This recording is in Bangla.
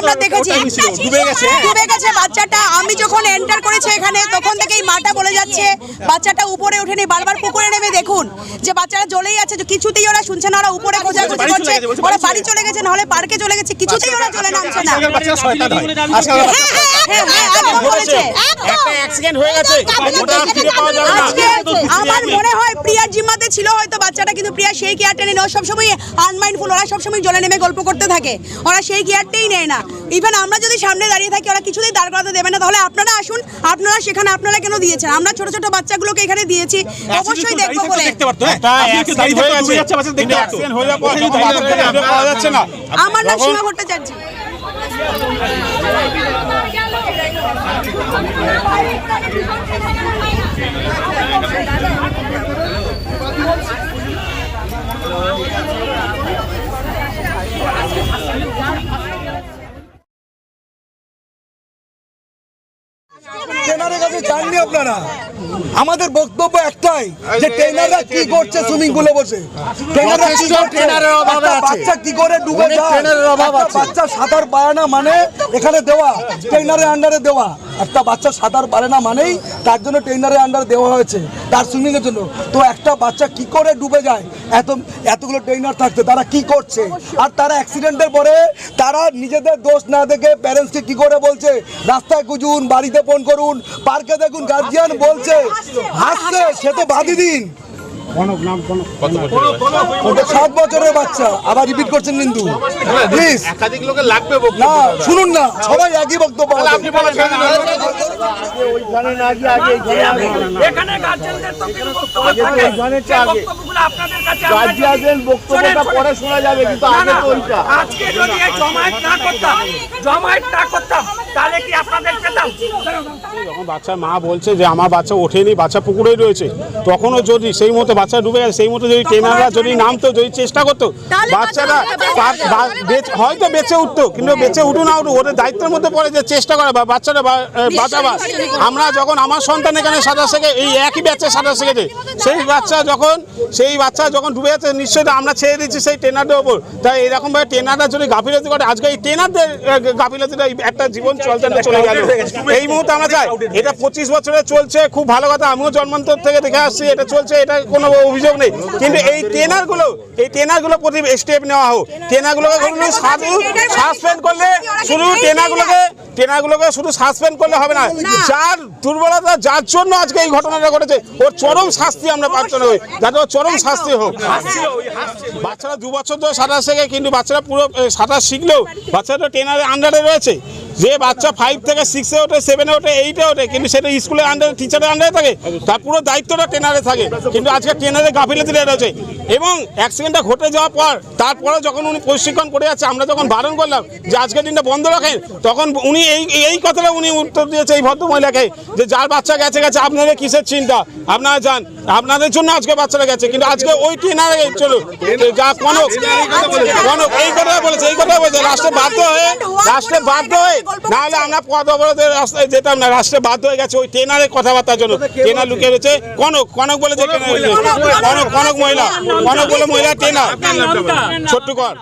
আমরা দেখেছি ডুবে গেছে বাচ্চাটা। আমি যখন এন্টার করেছি এখানে তখন থেকেই মাটা বলে যাচ্ছে বাচ্চাটা উপরে ওঠেনি, বারবার পুকুরে নেমে দেখুন যে বাচ্চারা জ্বলেই আছে, কিছুতেই ওরা শুনছে না, ওরা উপরে খোঁজাখুঁজি করছে, ওরা বাড়ি চলে গেছে নাহলে পার্কে চলে গেছে, কিছুতেই ওরা চলে নামছে না। আমার মনে হয় প্রিয়ার জিম্মাতে ছিল হয়তো বাচ্চাটা, কিন্তু প্রিয়া সেই কেয়ারটা নেই। ওরা সবসময় আনমাইন্ডফুল, ওরা সবসময় জলে নেমে গল্প করতে থাকে, ওরা সেই কেয়ারটাই নেয় না। ইভেন আমরা যদি সামনে দাঁড়িয়ে থাকি ওরা কিছুতেই দাঁড় করাতে দেবে না। তাহলে আপনারা আসুন, আপনারা সেখানে আপনারা কেন দিয়েছেন? আমরা ছোট ছোট বাচ্চাগুলোকে এখানে দিয়েছি, অবশ্যই দেখবো বলে। আমার নাম সীমা ভট্টাচার্য। ট্রেনারের কাছে জাননি আপনারা, আমাদের বক্তব্য একটাই যে ট্রেনাররা কি করছে সুইমিং পুলে বসে, ট্রেনাররা কি করছে, ট্রেনারের অভাব আছে, বাচ্চা কি করে ডুবে যায়, ট্রেনারের অভাব আছে। বাচ্চা সাঁতার পারে না মানে এখানে দেওয়া ট্রেনারের আন্ডারে দেওয়া, একটা বাচ্চা সাঁতার পারে না মানেই তার জন্য ট্রেনারের আন্ডারে দেওয়া হয়েছে তার সুইমিং এর জন্য। তো একটা বাচ্চা কি করে ডুবে যায় এতগুলো ট্রেনার থাকতে, তারা কি করছে? আর তারা অ্যাক্সিডেন্টের পরে তারা নিজেদের দোষ না দেখে প্যারেন্টসকে কি করে বলছে রাস্তায় খুঁজুন, বাড়িতে ফোন করুন, পার্কে দেখুন, গার্জিয়ান বলছে, হাসছে, সে তো বাদই দিন। 7 বছরের বাচ্চা, আবার রিপিট করছেন কিন্তু প্লিজ একাধিক লোকে লাগবে না, শুনুন না, সবাই একই বক্তব্য। বক্তব্যটা পরে শোনা যাবে, কিন্তু আগে তো ওইটা। আজকে যদি জমায়েত না করতাম তাহলে কি আপনাদের পেতাম? যখন বাচ্চার মা বলছে যে আমার বাচ্চা ওঠেনি, বাচ্চা পুকুরেই রয়েছে, তখনও যদি সেই মতো বাচ্চা ডুবে গেছে, সেই মতো যদি ট্রেনাররা যদি নামতো, যদি চেষ্টা করতো, বাচ্চারা হয়তো বেঁচে উঠতো। কিন্তু বেঁচে উঠু না উঠু ওদের দায়িত্বের মধ্যে পড়ে যে চেষ্টা করা বা বাচ্চারা বাঁচাবার। আমরা যখন আমার সন্তান এখানে সাঁতার শেখে, এই একই ব্যাচে সাঁতার শিখেছে, সেই বাচ্চা যখন ডুবে যাচ্ছে, নিশ্চয়ই আমরা ছেড়ে দিচ্ছি সেই ট্রেনারদের ওপর। তাই এরকমভাবে ট্রেনাররা যদি গাফিলতি করে, আজকে এই ট্রেনারদের গাফিলতিটা একটা জীবন চলতে চলে গেল। এই মুহূর্তে আমরা চাই, এটা 25 বছরে চলছে, খুব ভালো কথা, আমিও জন্মান্তর থেকে দেখে আসছি, এটা চলছে, এটা কোনো অভিযোগ নেই। কিন্তু এই ট্রেনারগুলো প্রতি স্টেপ নেওয়া হোক। ট্রেনারগুলোকে সাসপেন্ড করলে শুধু ট্রেনারগুলোকে শুধু সাসপেন্ড করলে হবে না, যার দুর্বলতা, যার জন্য আজকে এই ঘটনাটা ঘটেছে, ওর চরম শাস্তি আমরা প্রার্থনা করি, যাতে ওর চরম শাস্তি হোক। বাচ্চারা 2 বছর ধরে সাঁতার শেখে, কিন্তু বাচ্চারা পুরো সাঁতার শিখলেও বাচ্চারা তো ট্রেনারের আন্ডারে রয়েছে। যে বাচ্চা 5 থেকে 6-এ ওঠে, 7-এ ওঠে, 8-এ ওঠে, কিন্তু সেটা স্কুলের আন্ডারে, টিচারের আন্ডারে থাকে, তার পুরো দায়িত্বটা ট্রেনারে থাকে। কিন্তু আজকে ট্রেনারের গাফিলতি রয়েছে। এবং অ্যাক্সিডেন্টটা ঘটে যাওয়ার পর, তারপরে যখন উনি প্রশিক্ষণ করে যাচ্ছে, আমরা যখন বারণ করলাম যে আজকের দিনটা বন্ধ রাখেন, তখন উনি এই কথাটা উনি উত্তর দিয়েছে এই ভদ্রমহিলাকে, যে যার বাচ্চা গেছে আপনাদের কিসের চিন্তা, আপনারা যান, আপনাদের জন্য আজকে বাচ্চারা গেছে। কিন্তু আজকে ওই ট্রেনারে চলো যা কনক এই কথা বলেছে, রাষ্ট্রে বাধ্য হয়ে না হলে আমরা পদ অবরোধের রাস্তায় যেতাম না। রাষ্ট্রে বাধ্য হয়ে গেছে ওই ট্রেনারের কথাবার্তার জন্য। ট্রেনার লুকিয়ে রয়েছে, কনক বলে যে কনক বলে মহিলা ট্রেনার, ছোট্ট কর।